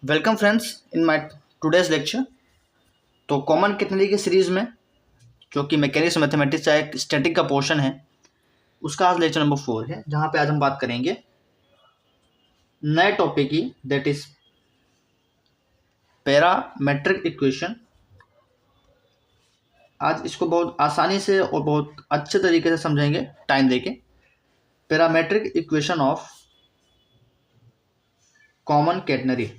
Welcome friends in my today's lecture. तो common category की series में जो कि मैकेनिक्स मैथमेटिक्स का एक स्टैटिक का पोर्शन है, उसका आज लेक्चर नंबर 4 है, जहाँ पे आज हम बात करेंगे नए टॉपिक की, दैट इज पैरामेट्रिक इक्वेशन। आज इसको बहुत आसानी से और बहुत अच्छे तरीके से समझेंगे टाइम देके। Parametric equation of common category.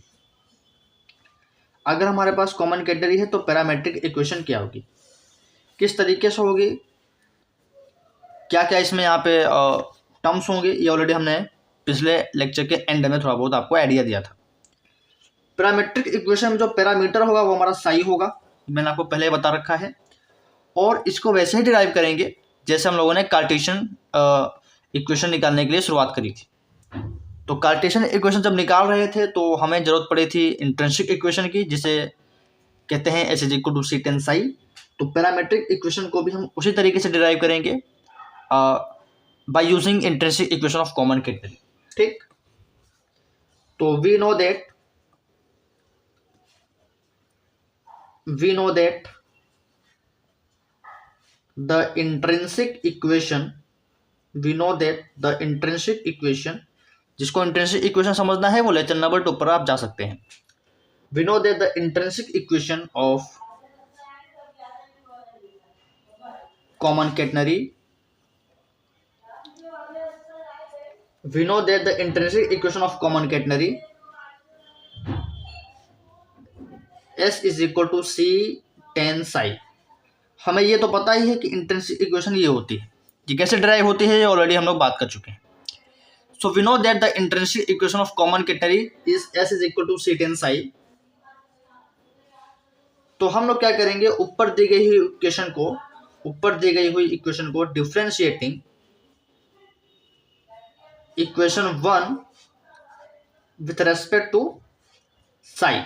अगर हमारे पास कॉमन कैटेगरी है तो पैरामेट्रिक इक्वेशन क्या होगी, किस तरीके से होगी, क्या क्या इसमें यहाँ पे टर्म्स होंगे, ये ऑलरेडी हमने पिछले लेक्चर के एंड में थोड़ा बहुत आपको आइडिया दिया था। पैरामेट्रिक इक्वेशन में जो पैरामीटर होगा वो हमारा साई होगा, मैंने आपको पहले बता रखा है। और इसको वैसे ही डिराइव करेंगे जैसे हम लोगों ने कार्टेशियन इक्वेशन निकालने के लिए शुरुआत करी थी। तो कार्टेशियन इक्वेशन जब निकाल रहे थे तो हमें जरूरत पड़ी थी इंट्रिंसिक इक्वेशन की, जिसे कहते हैं H is equal to C tan psi. तो पैरामेट्रिक इक्वेशन को भी हम उसी तरीके से डिराइव करेंगे by using intrinsic equation of common catenary. ठीक, तो we know that the intrinsic equation, जिसको इंट्रिंसिक इक्वेशन समझना है वो लेक्चर नंबर 2 पर आप जा सकते हैं। we know that the intrinsic equation of common catenary S is equal to C tan psi। हमें ये तो पता ही है कि इंट्रिंसिक इक्वेशन ये होती है, ये कैसे डिराइव होती है ये ऑलरेडी हम लोग बात कर चुके हैं। So we know that the intrinsic equation of common catenary is S is equal to C tan psi। तो हम लोग क्या करेंगे, ऊपर दी गई हुई इक्वेशन को differentiating equation 1 with respect to psi.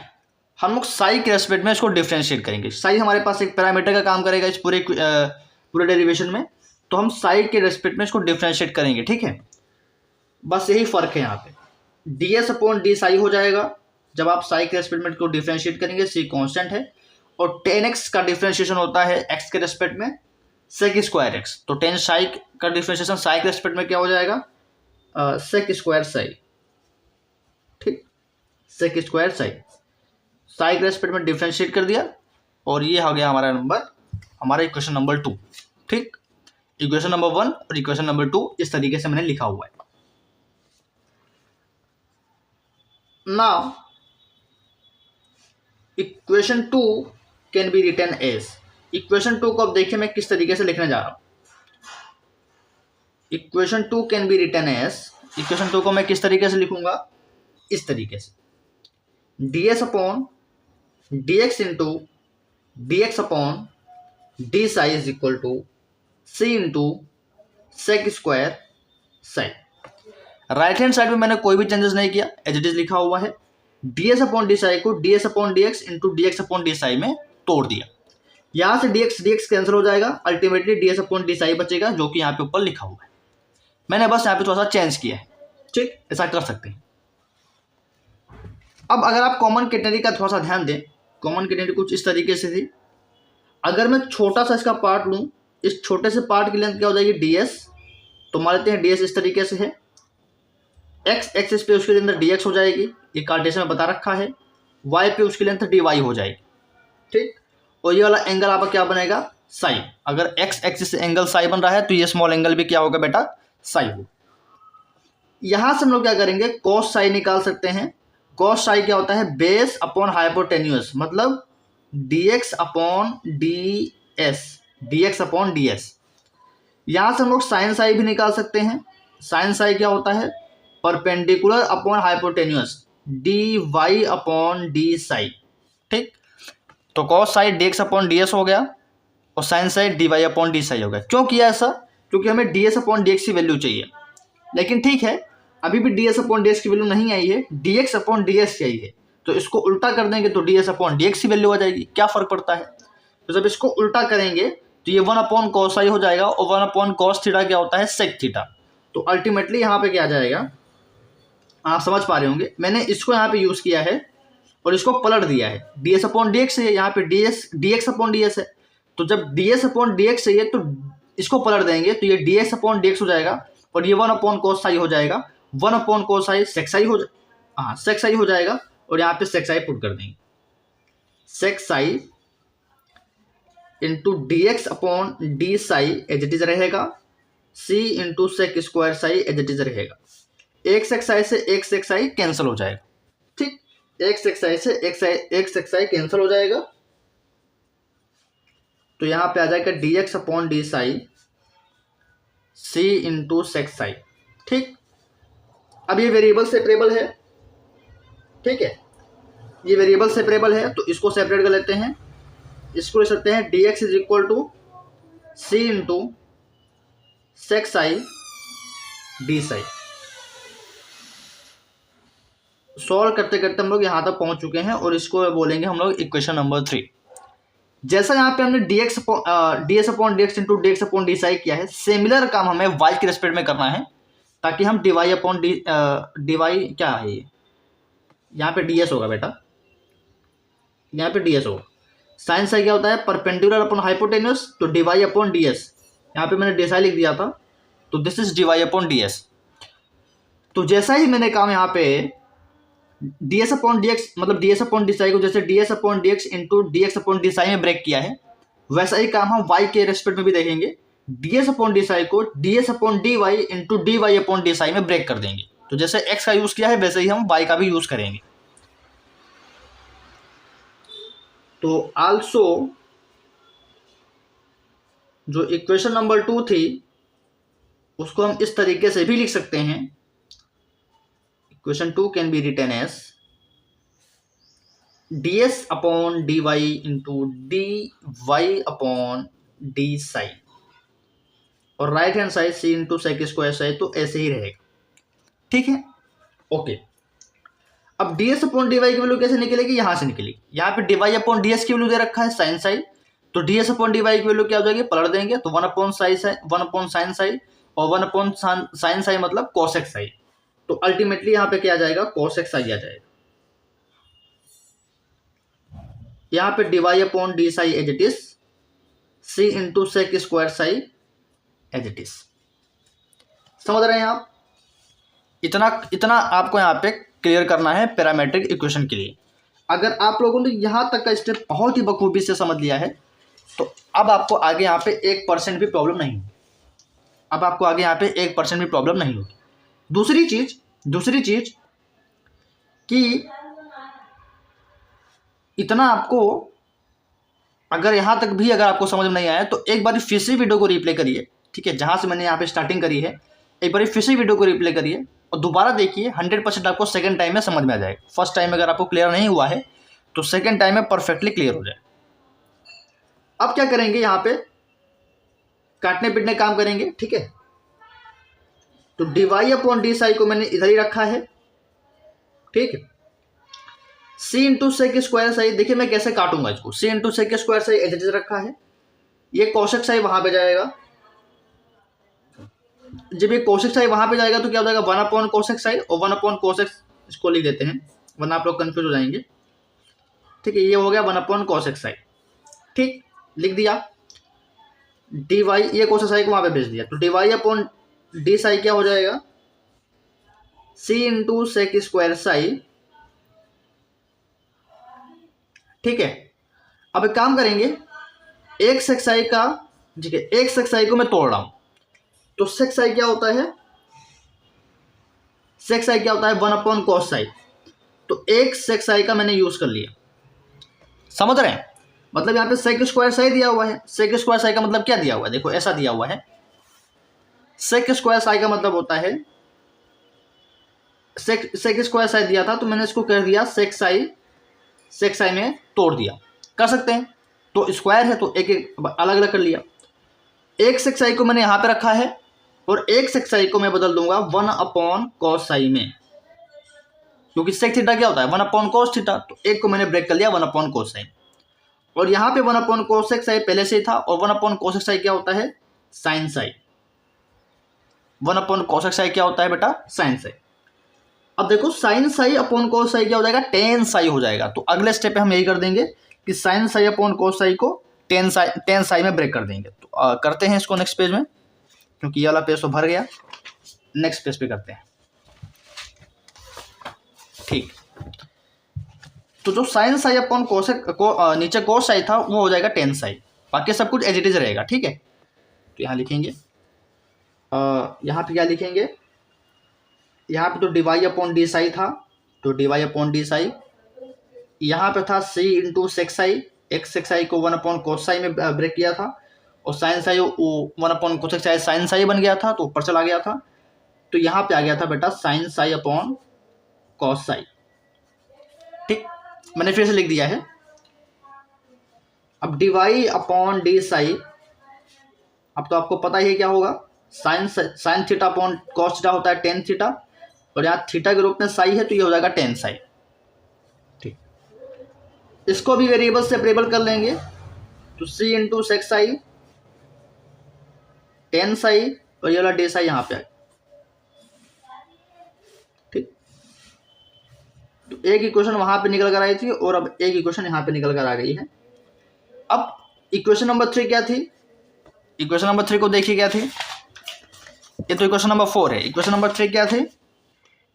हम लोग साई के रेस्पेक्ट में इसको डिफरेंशिएट करेंगे। साई हमारे पास एक पैरामीटर का काम करेगा इस पूरे डेरिवेशन में, तो हम साई के रेस्पेक्ट में इसको डिफरेंशिएट करेंगे। ठीक है, बस यही फर्क है यहाँ पे। D S upon D psi हो जाएगा जब आप साई के रेस्पेक्ट में इसको डिफरेंशिएट करेंगे। सी कांस्टेंट है और टेन एक्स का डिफरेंशिएशन होता है एक्स के रेस्पेक्ट में सेक स्क्वायर एक्स। तो टेन साई का डिफरेंशिएशन साई के रेस्पेक्ट में क्या हो जाएगा, सेक स्क्वायर साई। ठीक, सेक स्क्वायर साई, साई के रेस्पेक्ट में डिफरेंशिएट कर दिया और ये हो गया हमारा इक्वेशन नंबर 2। ठीक, इक्वेशन नंबर 1 और इक्वेशन नंबर 2 इस तरीके से मैंने लिखा हुआ है। Now equation 2 can be written as, equation 2 को अब देखिए मैं किस तरीके से लिखने जा रहा हूं। Equation 2 can be written as, equation 2 को मैं किस तरीके से लिखूंगा, इस तरीके से, ds upon dx into dx upon D psi is equal to c into sec square psi. Right hand side में मैंने कोई भी चेंजेस नहीं किया, एज इट इज लिखा हुआ है। ds अपॉन डी साई को ds upon dx into dx upon D Sai में तोड़ दिया। यहां से dx कैंसिल हो जाएगा, ultimately ds upon D Sai बचेगा, जो कि यहाँ पे ऊपर लिखा हुआ है। मैंने बस यहाँ पे थोड़ा सा चेंज किया है। ठीक, ऐसा कर सकते हैं। अब अगर आप कॉमन कैटेगरी का थोड़ा सा ध्यान दें, कॉमन कैटेगरी कुछ इस तरीके से थी। अगर मैं छोटा सा इसका पार्ट लूं, इस छोटे से पार्ट की लेंथ क्या हो जाएगी, ds। तो मान लेते हैं ds इस तरीके से है, x एक्सिस पे उसके अंदर dx हो जाएगी, ये कार्टेशियन में बता रखा है। y पे उसकी लेंथ dy हो जाएगी। ठीक, और ये वाला एंगल आपका क्या बनेगा, साई। अगर x एक्सिस से एंगल साई बन रहा है तो ये स्मॉल एंगल भी क्या होगा बेटा, साई हो। यहां से हम लोग क्या करेंगे, कॉस साई निकाल सकते हैं। कॉस साई क्या होता है, बेस अपॉन हाइपोटेन्यूस, मतलब dx upon ds, dx upon ds। यहां से हम लोग साइन साई भी निकाल सकते हैं। साइन साई क्या होता है, perpendicular upon hypotenuse, dy upon D psi. ठीक, तो cos psi dx upon ds हो गया और sine psi dy upon D psi हो गया। क्यों किया ऐसा, क्योंकि हमें ds अपॉन dx की वैल्यू चाहिए। लेकिन ठीक है, अभी भी ds अपॉन dx की वैल्यू नहीं आई है, dx अपॉन ds चाहिए। तो इसको उल्टा कर देंगे तो ds अपॉन dx की वैल्यू आ जाएगी। क्या फर्क पड़ता है, तो जब इसको उल्टा करेंगे तो ये 1 अपॉन कॉस आई हो जाएगा और 1 अपॉन कॉस थीटा क्या होता है, सेक थीटा। तो अल्टीमेटली यहाँ पे क्या आ जाएगा, आप समझ पा रहे होंगे। मैंने इसको यहाँ पे यूज किया है और इसको पलट दिया है, ds अपॉन dx है, यहाँ पे dx अपॉन ds है, तो जब ds अपॉन dx है तो इसको पलट देंगे तो ये dx अपॉन dx हो जाएगा और ये 1 अपॉन कोस साई हो जाएगा, 1 अपॉन कोस साई सेक साई सेक साई हो जाएगा और यहाँ पे सेक साई पुट कर देंगे, sec psi into dx upon D psi as it is रहेगा, c into sec square psi as it is रहेगा। एक सेक साई से एक सेक साई कैंसिल हो जाएगा, ठीक, एक सेक साई से एक सेक साई कैंसिल हो जाएगा, तो यहाँ पे आ जाएगा dx upon D psi c into sec psi, ठीक। अब ये वेरिएबल सेपरेबल है, ठीक है, ये वेरिएबल सेपरेबल है तो इसको सेपरेट कर लेते हैं, इसको ले सकते हैं dx is equal to c into sec psi D psi. Solve करते करते हम लोग यहाँ तक पहुँच चुके हैं और इसको बोलेंगे हम लोग इक्वेशन नंबर 3। जैसा यहाँ पे हमने ds upon dx into dx upon D Sai किया है, सिमिलर काम हमें y के रेस्पेक्ट में करना है ताकि हम dy अपॉन dy क्या है ये, यहाँ पे ds होगा बेटा, यहाँ पे ds होगा। साइन साई क्या होता है, परपेंडिकुलर अपॉन हाइपोटेन्यूस, तो dy अपॉन ds, यहाँ पे मैंने डी साई लिख दिया था तो this is dy upon ds। तो जैसा ही मैंने काम यहाँ पे ds अपॉन dx मतलब ds अपॉन डी साई को जैसे ds upon dx into dx upon D Sai में ब्रेक किया है, वैसा ही काम हम y के रेस्पेक्ट में भी देखेंगे, ds अपॉन डी साई को ds upon dy into dy upon D Sai में ब्रेक कर देंगे। तो जैसे x का यूज किया है वैसे ही हम y का भी यूज करेंगे। तो आल्सो जो इक्वेशन नंबर 2 थी उसको हम इस तरीके से भी लिख सकते हैं, equation 2 can be written as ds upon dy into dy upon D psi और right hand side c into sec square psi, तो ऐसे ही रहेगा, ठीक है, ओके। अब ds अपॉन dy की वैल्यू कैसे निकलेगी, यहाँ से निकलेगी, यहाँ पे dy अपॉन ds की वैल्यू दे रखा है साइन साई, तो ds अपॉन dy की वैल्यू क्या हो जाएगी, पलट देंगे तो 1 अपॉन साइन साई और 1 अपॉन साइन साई मतलब कोसेक साई, तो अल्टीमेटली यहाँ पे क्या आ जाएगा, कोसेक साई आ जाएगा। यहाँ पे dy upon D psi as it is, c into sec square psi as it is. समझ रहे हैं आप, इतना आपको यहाँ पे क्लियर करना है पैरामेट्रिक इक्वेशन के लिए। अगर आप लोगों ने यहाँ तक का स्टेप बहुत ही बखूबी से समझ लिया है तो अब आपको आगे यहाँ पे 1% भी प्रॉब्लम नहीं होगी, अब आपको आगे यहाँ पे 1% भी प्रॉब्लम नहीं होगी। दूसरी चीज कि इतना आपको अगर यहाँ तक भी अगर आपको समझ में नहीं आया तो एक बार फिर से वीडियो को रिप्ले करिए, ठीक है, जहाँ से मैंने यहाँ पे स्टार्टिंग करी है एक बार फिर से वीडियो को रिप्ले करिए और दोबारा देखिए, 100% आपको सेकंड टाइम में समझ में आ जाएगा। फर्स्ट टाइम अगर आपको क्लियर नहीं हुआ है तो सेकंड टाइम में परफेक्टली क्लियर हो जाए। अब क्या करेंगे, यहाँ पे काटने पीटने काम करेंगे, ठीक है। तो dy अपॉन डी साई को मैंने इधर ही रखा है, ठीक है, c into sec square psi, देखिए मैं कैसे काटूंगा इसको, c into sec square psi as it is रखा है, ये कोसेक साई वहां पे जाएगा, जब ये कोसेक साई वहां पे जाएगा तो क्या हो जाएगा, 1 अपॉन कोसेक साई और 1 अपॉन कोसेक, इसको लिख देते हैं वरना आप लोग कंफ्यूज हो जाएंगे, ठीक है, ये हो गया 1 अपॉन कोसेक साई, ठीक, लिख दिया। dy, ये कोसेक साई को वहां पे भेज दिया, तो dy अपॉन डी साई क्या हो जाएगा, c into sec square psi, ठीक है। अब एक काम करेंगे, एक सेक साई का, ठीक है, एक सेक साई को मैं तोड़ रहा हूं, तो सेक साई क्या होता है, सेक साई क्या होता है 1 अपॉन कॉस साई, तो एक सेक साई का मैंने यूज कर लिया, समझ रहे हैं, मतलब यहाँ पे सेक स्क्वायर साई दिया हुआ है, सेक स्क्वायर साई का मतलब क्या दिया हुआ है, देखो ऐसा दिया हुआ है, सेक स्क्वायर साई का मतलब होता है, सेक स्क्वायर साई दिया था तो मैंने इसको कर दिया सेक साई में तोड़ दिया, कर सकते हैं, तो स्क्वायर है तो एक एक अलग अलग कर लिया। एक सेक साई को मैंने यहाँ पे रखा है और एक सेक साई को मैं बदल दूंगा 1 अपॉन कॉस साई में, क्योंकि सेक थीटा क्या होता है 1 अपॉन कॉस थीटा, तो एक को मैंने ब्रेक कर लिया 1 अपॉन कॉस साई, और यहाँ पे 1 अपॉन कोसेक साई पहले से ही था और 1 अपॉन कोसेक साई क्या होता है, sine psi, 1 upon cosec psi क्या होता है बेटा, साइन साई। अब देखो sine psi upon cos psi क्या हो जाएगा, टेन साई हो जाएगा। तो अगले स्टेप पे हम यही कर देंगे कि sine psi upon cos psi को टेन साई में ब्रेक कर देंगे। तो करते हैं इसको नेक्स्ट पेज में, क्योंकि ये वाला पेज तो भर गया। नेक्स्ट पेज पे करते हैं। ठीक, तो जो साइन साई अपॉन कोस नीचे कोस साई था वो हो जाएगा टेन साई, बाकी सब कुछ एज इट इज रहेगा। ठीक है, तो यहाँ लिखेंगे, यहाँ पे क्या लिखेंगे, यहाँ पे तो डिवाई अपॉन डी साई था, तो डिवाई अपॉन डी साई। यहाँ पे था C into sec psi, x sec psi को वन अपॉन कोस साई में ब्रेक किया था, और sine psi one upon cosec psi sine psi बन गया था, तो ऊपर चला गया था। तो यहाँ पे आ गया था बेटा sine psi upon cos psi. ठीक, मैंने फिर से लिख दिया है। अब डिवाई अपॉन डी साई, अब तो आपको पता ही है क्या होगा, sine theta upon cos theta होता है टेन थीटा, और यहाँ थीटा के रूप में साई है तो ये हो जाएगा टेन साई। ठीक, इसको भी वेरिएबल से सेपरेबल कर लेंगे, तो C into sec psi tan psi, और ये वाला डी साई यहाँ पे आए। ठीक, तो एक इक्वेशन वहां पे निकल कर आई थी और अब एक इक्वेशन यहाँ पे निकल कर आ गई है। अब इक्वेशन नंबर 3 क्या थी, इक्वेशन नंबर 3 को देखिए क्या थी, ये तो इक्वेशन नंबर 4 है। इक्वेशन नंबर 3 क्या थी,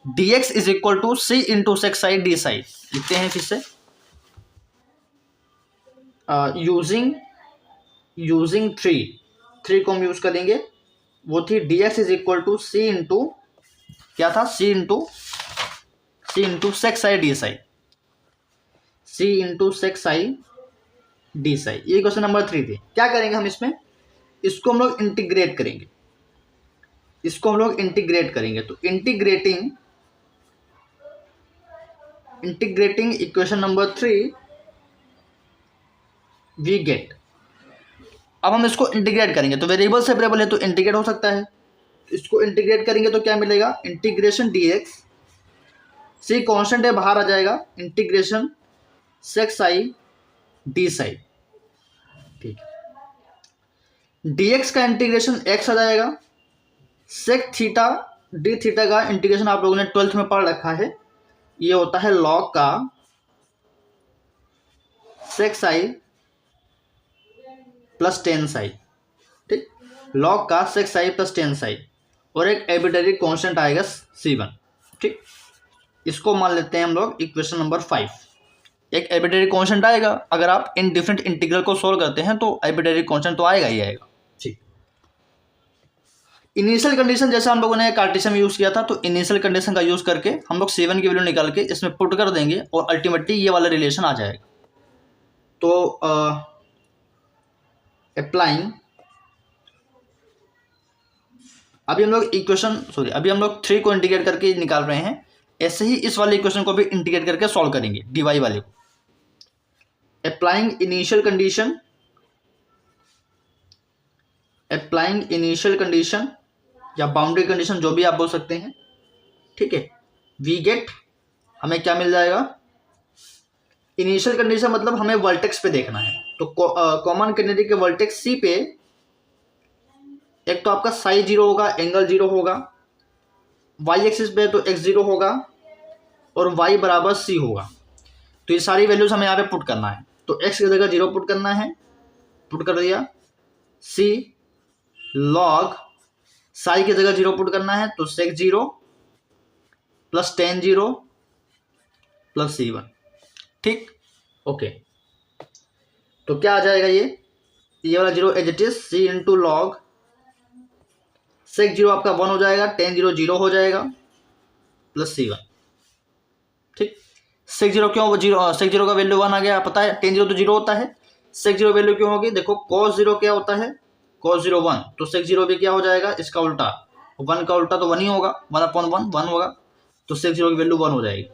dx is equal to C into sec psi D psi. लिखते हैं फिर से, यूजिंग थ्री को हम यूज करेंगे, वो थी dx is equal to C into क्या था, C into sec psi D psi, C into sec psi D psi. ये क्वेश्चन नंबर 3 थी। क्या करेंगे हम इसमें, इसको हम लोग इंटीग्रेट करेंगे, इसको हम लोग इंटीग्रेट करेंगे। तो integrating equation number 3 we get. अब हम इसको इंटीग्रेट करेंगे, तो वेरिएबल सेपरेबल है तो इंटीग्रेट हो सकता है। इसको इंटीग्रेट करेंगे तो क्या मिलेगा, इंटीग्रेशन dx, सी कांस्टेंट है बाहर आ जाएगा, integration sex psi D psi. ठीक, dx का इंटीग्रेशन x आ जाएगा, सेक थीटा डी थीटा का इंटीग्रेशन आप लोगों ने 12th में पढ़ रखा है, ये होता है log का सेक साई प्लस टेन साई। ठीक, log का सेक साई प्लस टेन साई, और एक आर्बिट्रेरी कांस्टेंट आएगा c1। ठीक, इसको मान लेते हैं हम लोग इक्वेशन नंबर 5। एक आर्बिट्रेरी कांस्टेंट आएगा, अगर आप इन डिफरेंट इंटीग्रल को सोल्व करते हैं तो आर्बिट्रेरी कांस्टेंट तो आएगा ही आएगा। ठीक, इनिशियल कंडीशन जैसे हम लोगों ने कार्टेशियन में यूज किया था, तो इनिशियल कंडीशन का यूज करके हम लोग c1 की वैल्यू निकाल के इसमें पुट कर देंगे और अल्टीमेटली ये वाला रिलेशन आ जाएगा। तो अप्लाइंग, अभी हम लोग 3 को इंटीग्रेट करके निकाल रहे हैं, ऐसे ही इस वाले इक्वेशन को भी इंटीग्रेट करके सॉल्व करेंगे dy वाले को। अप्लाइंग इनिशियल कंडीशन या बाउंड्री कंडीशन, जो भी आप बोल सकते हैं। ठीक है, वी गेट, हमें क्या मिल जाएगा, इनिशियल कंडीशन मतलब हमें वर्टेक्स पे देखना है, तो कॉमन कैंडिडेट के वर्टेक्स सी पे एक तो आपका साई 0 होगा, एंगल 0 होगा, वाई एक्सिस पे तो x 0 होगा और y बराबर c होगा। तो ये सारी वैल्यूज हमें यहाँ पे पुट करना है, तो x की जगह 0 पुट करना है, पुट कर दिया, c log साई की जगह 0 पुट करना है, तो sec 0 plus tan 0 plus c1। ठीक, ओके, तो क्या आ जाएगा, ये वाला 0 as it is, c into log sec 0 आपका 1 हो जाएगा, tan 0 0 हो जाएगा प्लस c1। ठीक, sec 0 क्यों sec 0 का वैल्यू 1 आ गया, पता है tan 0 तो 0 होता है, sec 0 वैल्यू क्यों होगी, देखो cos 0 क्या होता है, cos 0 1, तो sec 0 भी क्या हो जाएगा, इसका उल्टा, 1 का उल्टा तो 1 ही होगा, 1/1 होगा, तो sec 0 की वैल्यू 1 हो जाएगी।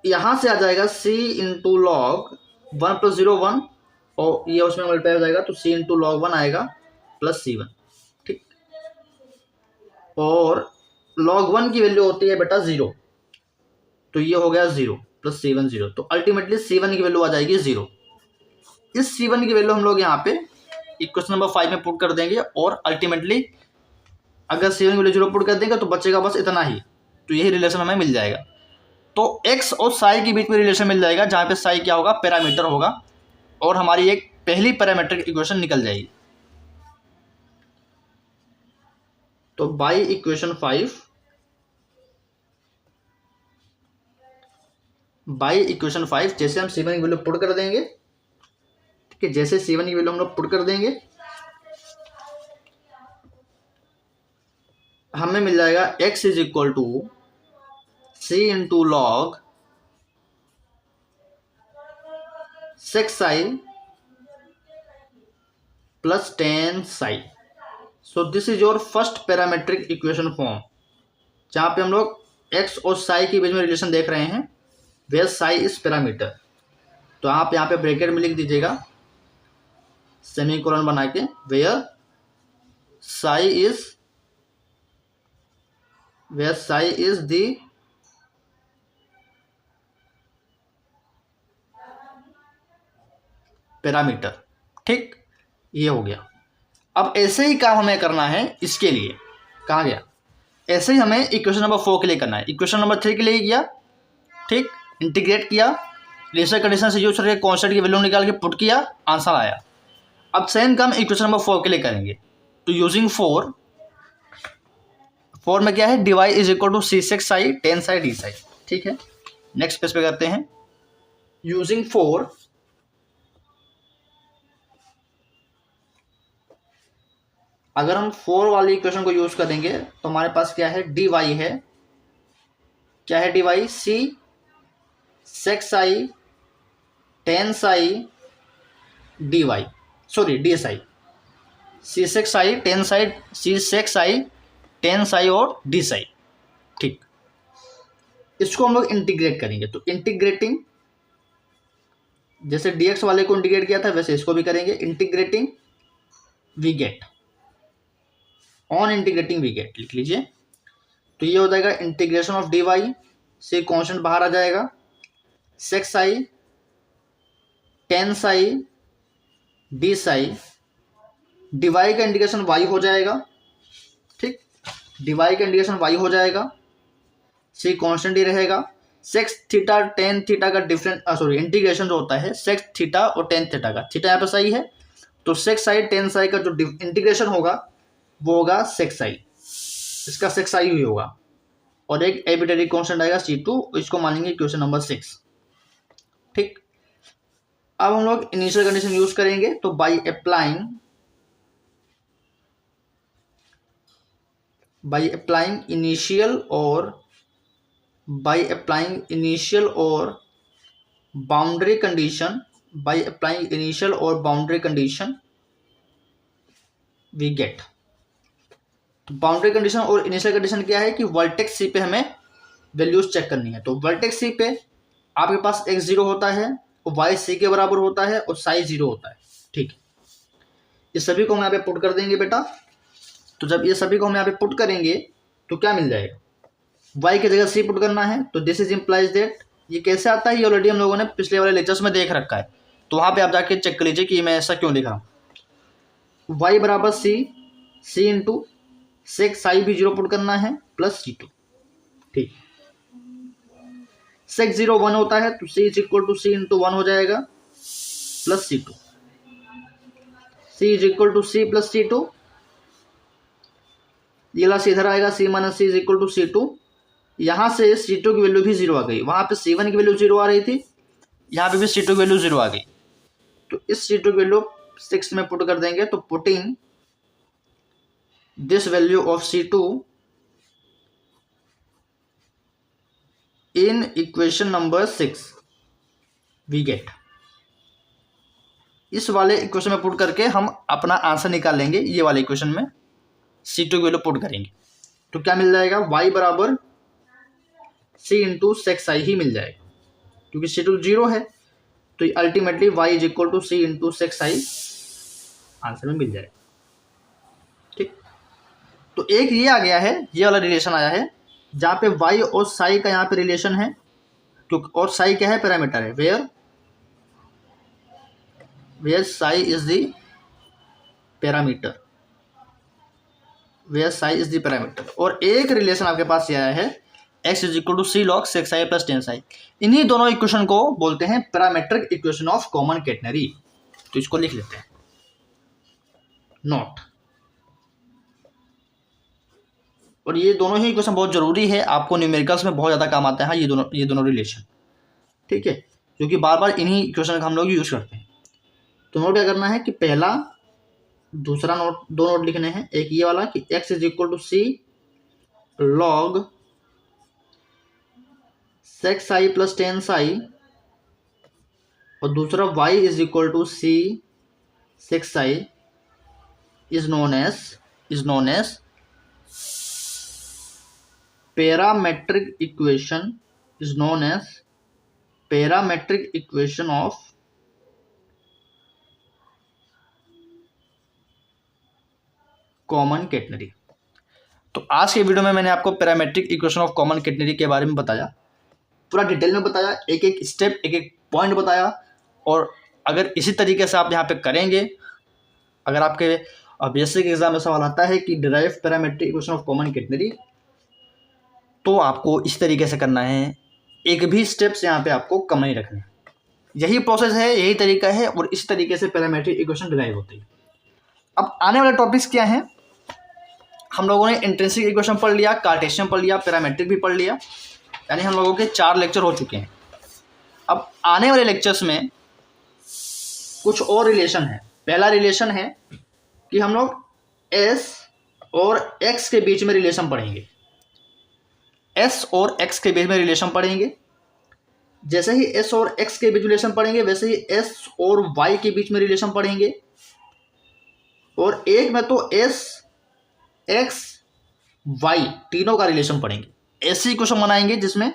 यहां से आ जाएगा c इंटू लॉग 1 प्लस 0 1, और ये उसमें मल्टीप्लाई हो जाएगा, तो c इंटू लॉग 1 आएगा प्लस c1। ठीक, और log 1 की वैल्यू होती है बेटा 0, तो ये हो गया 0 प्लस c1 0, तो अल्टीमेटली c1 की वैल्यू आ जाएगी 0। इस c1 की वैल्यू हम लोग यहाँ पे इक्वेशन नंबर 5 में पुट कर देंगे और अल्टीमेटली अगर C1 की वैल्यू 0 पुट कर देंगे तो बचेगा बस इतना ही, तो यही रिलेशन हमें मिल जाएगा। तो x और साई के बीच में रिलेशन मिल जाएगा, जहाँ पे साई क्या होगा, पैरामीटर होगा, और हमारी एक पहली पैरामीट्रिक इक्वेशन निकल जाएगी। तो बाई इक्वेशन 5 जैसे हम C1 की वैल्यू पुट कर देंगे, ठीक है, जैसे C1 की वैल्यू हम लोग पुट कर देंगे, हमें मिल जाएगा x is equal to C into log 6i plus 10 so this is your first parametric equation form, जहाँ पे हम लोग x और साई के बीच में रिलेशन देख रहे हैं, वेयर साई इज पैरामीटर। तो आप यहाँ पे ब्रैकेट में लिख दीजिएगा सेमीकोलन बना के, where psi is the parameter. ठीक, ये हो गया। अब ऐसे ही काम हमें करना है इसके लिए, कहाँ गया, ऐसे ही हमें इक्वेशन नंबर 4 के लिए करना है। इक्वेशन नंबर 3 के लिए किया, ठीक, इंटीग्रेट किया, लिनियर कंडीशन से यूज करके कांस्टेंट की वैल्यू निकाल के पुट किया, आंसर आया। अब सेम काम इक्वेशन नंबर 4 के लिए करेंगे। तो यूजिंग 4 में क्या है, dy is equal to C6i 10i dψ। ठीक है, नेक्स्ट पेज पे करते हैं। यूजिंग 4 अगर हम 4 वाली इक्वेशन को यूज करेंगे तो हमारे पास क्या है, dy है, क्या है dy, C6i 10i dy, sorry dψ, C6i 10i और dψ। ठीक, इसको हम लोग इंटीग्रेट करेंगे। तो इंटीग्रेटिंग, जैसे dx वाले को इंटीग्रेट किया था वैसे इसको भी करेंगे। Integrating we get, on integrating we get लिख लीजिए। तो ये हो जाएगा इंटीग्रेशन ऑफ dy से कॉन्स्टेंट बाहर आ जाएगा, 6i 10i dψ, dy का इंटीग्रेशन y हो जाएगा। ठीक, dy का इंटीग्रेशन y हो जाएगा, c कांस्टेंट ही रहेगा। सेक्स थीटा टेन थीटा का डिफरेंट इंटीग्रेशन जो होता है सेक्स थीटा और टेन थीटा का, थीटा यहाँ पे सही है, तो सेक्स आई टेन साई का जो इंटीग्रेशन होगा वो होगा सेक्स आई, इसका सेक्स आई ही होगा, और एक एबिटरी कांस्टेंट आएगा C2, इसको मानेंगे इक्वेशन नंबर 6। ठीक, अब हम लोग इनिशियल कंडीशन यूज करेंगे। तो बाय अप्लाइंग इनिशियल और बाउंड्री कंडीशन वी गेट। तो बाउंड्री कंडीशन और इनिशियल कंडीशन क्या है कि वर्टेक्स सी पे हमें वैल्यूज चेक करनी है। तो वर्टेक्स सी पे आपके पास x 0 होता है और y c के बराबर होता है और साई 0 होता है। ठीक, ये सभी को हम यहाँ पे पुट कर देंगे बेटा। तो जब ये सभी को हम यहाँ पे पुट करेंगे तो क्या मिल जाएगा, y की जगह c पुट करना है। तो दिस इज इम्प्लाइज दैट, ये कैसे आता है ये ऑलरेडी हम लोगों ने पिछले वाले लेक्चर्स में देख रखा है, तो वहाँ पे आप जाके चेक कर लीजिए कि मैं ऐसा क्यों लिख रहा हूँ। y बराबर c इंटू सेक साई भी 0 पुट करना है प्लस C2। ठीक, सेक 0 1 होता है तो c is equal to c into 1 हो जाएगा plus C2, c is equal to c plus C2, ये वाला इधर आएगा, c minus c is equal to C2। यहाँ से C2 की वैल्यू भी 0 आ गई, वहाँ पे C1 की वैल्यू 0 आ रही थी, यहाँ पे भी C2 की वैल्यू 0 आ गई। तो इस C2 की वैल्यू 6 में पुट कर देंगे। तो putting this value of C2 in equation number 6 we get, इस वाले इक्वेशन में पुट करके हम अपना आंसर निकाल लेंगे। ये वाले इक्वेशन में C2 की वैल्यू पुट करेंगे तो क्या मिल जाएगा, y बराबर c इंटू सेक्स आई ही मिल जाएगा, क्योंकि C2 0 है तो ultimately y is equal to c into sec psi answer में मिल जाएगा। तो एक ये आ गया है, ये वाला रिलेशन आया है जहाँ पे y और साई का यहाँ पे रिलेशन है, क्योंकि और साई क्या है, पैरामीटर है, where psi is the parameter, where psi is the parameter. और एक रिलेशन आपके पास ये आया है x is equal to c log sec psi plus tan psi. इन्हीं दोनों इक्वेशन को बोलते हैं parametric equation of common catenary. तो इसको लिख लेते हैं नोट। और ये दोनों ही इक्वेशन बहुत जरूरी है, आपको न्यूमेरिकल्स में बहुत ज़्यादा काम आता है ये दोनों रिलेशन, ठीक है, क्योंकि बार बार इन्हीं इक्वेशन का हम लोग यूज करते हैं। तो नोट क्या करना है कि पहला दूसरा नोट, दो नोट लिखने हैं। एक ये वाला कि x is equal to c log sec psi plus tan psi, और दूसरा y is equal to c sec psi is known as parametric equation of common catenary. तो आज के वीडियो में मैंने आपको parametric equation of common catenary के बारे में बताया, पूरा डिटेल में बताया, एक एक स्टेप, एक एक पॉइंट बताया। और अगर इसी तरीके से आप यहाँ पे करेंगे, अगर आपके बेसिक एग्जाम में सवाल आता है कि derive parametric equation of common catenary, तो आपको इस तरीके से करना है, एक भी स्टेप्स यहाँ पे आपको कम नहीं रखने। यही प्रोसेस है, यही तरीका है, और इस तरीके से पैरामेट्रिक इक्वेशन डिराइव होती है। अब आने वाले टॉपिक्स क्या हैं? हम लोगों ने इंट्रिंसिक इक्वेशन पढ़ लिया, कार्टेशियन पढ़ लिया, पैरामेट्रिक भी पढ़ लिया, यानी हम लोगों के 4 लेक्चर हो चुके हैं। अब आने वाले लेक्चर्स में कुछ और रिलेशन है। पहला रिलेशन है कि हम लोग s और x के बीच में रिलेशन पढ़ेंगे। s और x के बीच में रिलेशन पढ़ेंगे। जैसे ही s और x के बीच में रिलेशन पढ़ेंगे, वैसे ही s और y के बीच में रिलेशन पढ़ेंगे। और एक में तो s, x, y तीनों का रिलेशन पढ़ेंगे। ऐसी क्वेश्चन बनाएंगे जिसमें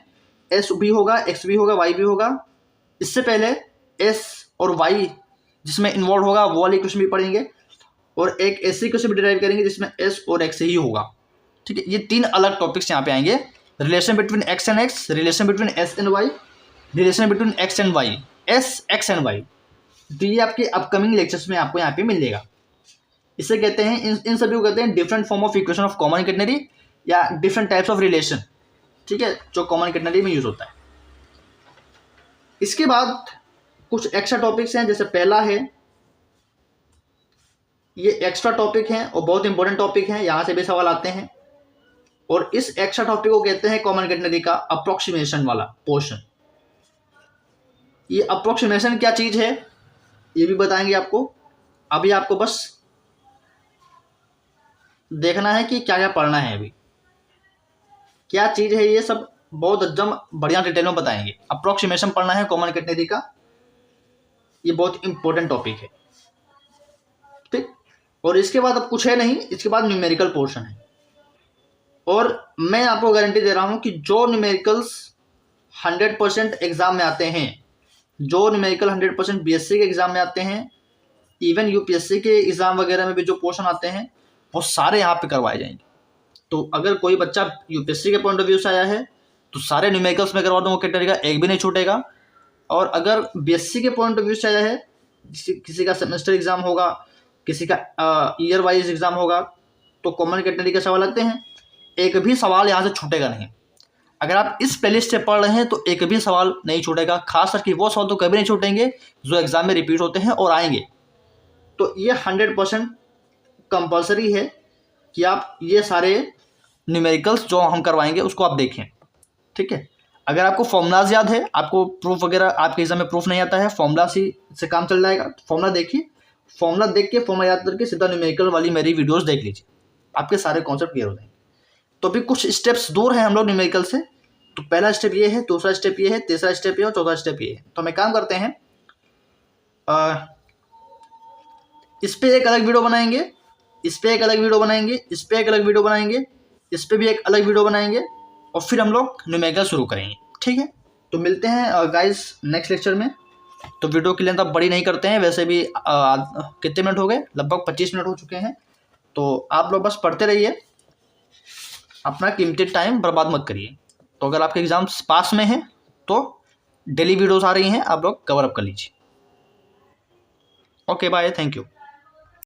s भी होगा, x भी होगा, y भी होगा। इससे पहले s और y जिसमें इन्वॉल्व होगा वो वाली क्वेश्चन भी पढ़ेंगे, और एक ऐसी क्वेश्चन भी डिराइव करेंगे जिसमें s और x ही होगा, ठीक है। ये 3 अलग टॉपिक्स यहाँ पे आएंगे। Relation between x and x, relation between s and y, relation between x and y, s, x and y। तो ये आपके अपकमिंग लेक्चर्स में आपको यहाँ पे मिल जाएगा। इसे कहते हैं, इन सभी को कहते हैं different form of equation of common catenary, या डिफरेंट टाइप्स ऑफ रिलेशन, ठीक है, जो कॉमन कैटेनरी में यूज होता है। इसके बाद कुछ एक्स्ट्रा टॉपिक्स हैं। जैसे पहला है, ये एक्स्ट्रा टॉपिक हैं और बहुत इंपॉर्टेंट टॉपिक हैं, यहाँ से भी सवाल आते हैं। और इस एक्स्ट्रा टॉपिक को कहते हैं कॉमन कैटेनरी का अप्रोक्सीमेशन वाला पोर्शन। ये अप्रोक्सीमेशन क्या चीज है ये भी बताएंगे आपको। अभी आपको बस देखना है कि क्या क्या पढ़ना है, अभी क्या चीज है, ये सब बहुत एकदम बढ़िया डिटेल में बताएंगे। अप्रोक्सीमेशन पढ़ना है कॉमन कैटेनरी का, ये बहुत इंपॉर्टेंट टॉपिक है, ठीक। और इसके बाद अब कुछ है नहीं, इसके बाद न्यूमेरिकल पोर्शन है। और मैं आपको गारंटी दे रहा हूं कि जो न्यूमेरिकल्स 100% एग्जाम में आते हैं, जो न्यूमेरिकल 100% बीएससी के एग्जाम में आते हैं, इवन यूपीएससी के एग्जाम वगैरह में भी जो पोर्शन आते हैं वो सारे यहाँ पे करवाए जाएंगे। तो अगर कोई बच्चा यूपीएससी के पॉइंट ऑफ व्यू से आया है तो सारे न्यूमेरिकल्स में करवा दूंगा, कैटेगरी का एक भी नहीं छूटेगा। और अगर बीएससी के पॉइंट ऑफ व्यू से आया है, किसी का सेमेस्टर एग्जाम होगा, किसी का ईयर वाइज एग्जाम होगा, तो कॉमन कैटेगरी के सवाल आते हैं, एक भी सवाल यहाँ से छूटेगा नहीं। अगर आप इस प्लेलिस्ट से पढ़ रहे हैं तो एक भी सवाल नहीं छूटेगा। खास करके वो सवाल तो कभी नहीं छूटेंगे जो एग्जाम में रिपीट होते हैं और आएंगे। तो ये 100% कंपलसरी है कि आप ये सारे न्यूमेरिकल्स जो हम करवाएंगे उसको आप देखें, ठीक है। अगर आपको फॉर्मूलाज याद है, आपको प्रूफ वगैरह आपके एग्जाम में प्रूफ नहीं आता है, फॉर्मूला से काम चल जाएगा। फॉर्मूला देखिए, फॉर्मूला देख के फॉर्मूला याद करके सीधा न्यूमेरिकल वाली मेरी वीडियोस देख लीजिए, आपके सारे कॉन्सेप्ट क्लियर हो जाएंगे। तो अभी कुछ स्टेप्स दूर हैं हम लोग न्यूमेरिकल से। तो पहला स्टेप ये है, दूसरा स्टेप ये है, तीसरा स्टेप ये और चौथा स्टेप ये है। तो हम एक काम करते हैं, इस पे एक अलग वीडियो बनाएंगे, इस पे एक अलग वीडियो बनाएंगे, इस पे एक अलग वीडियो बनाएंगे, इस पे भी एक अलग वीडियो बनाएंगे, और फिर हम लोग न्यूमेरिकल शुरू करेंगे, ठीक है। तो मिलते हैं गाइस नेक्स्ट लेक्चर में। तो वीडियो की लेंथ अब बड़ी नहीं करते हैं, वैसे भी कितने मिनट हो गए, लगभग 25 मिनट हो चुके हैं। तो आप लोग बस पढ़ते रहिए, अपना कीमती टाइम बर्बाद मत करिए। तो अगर आपके एग्जाम्स पास में हैं तो डेली वीडियोस आ रही हैं, आप लोग कवर अप कर लीजिए। Okay bye, thank you.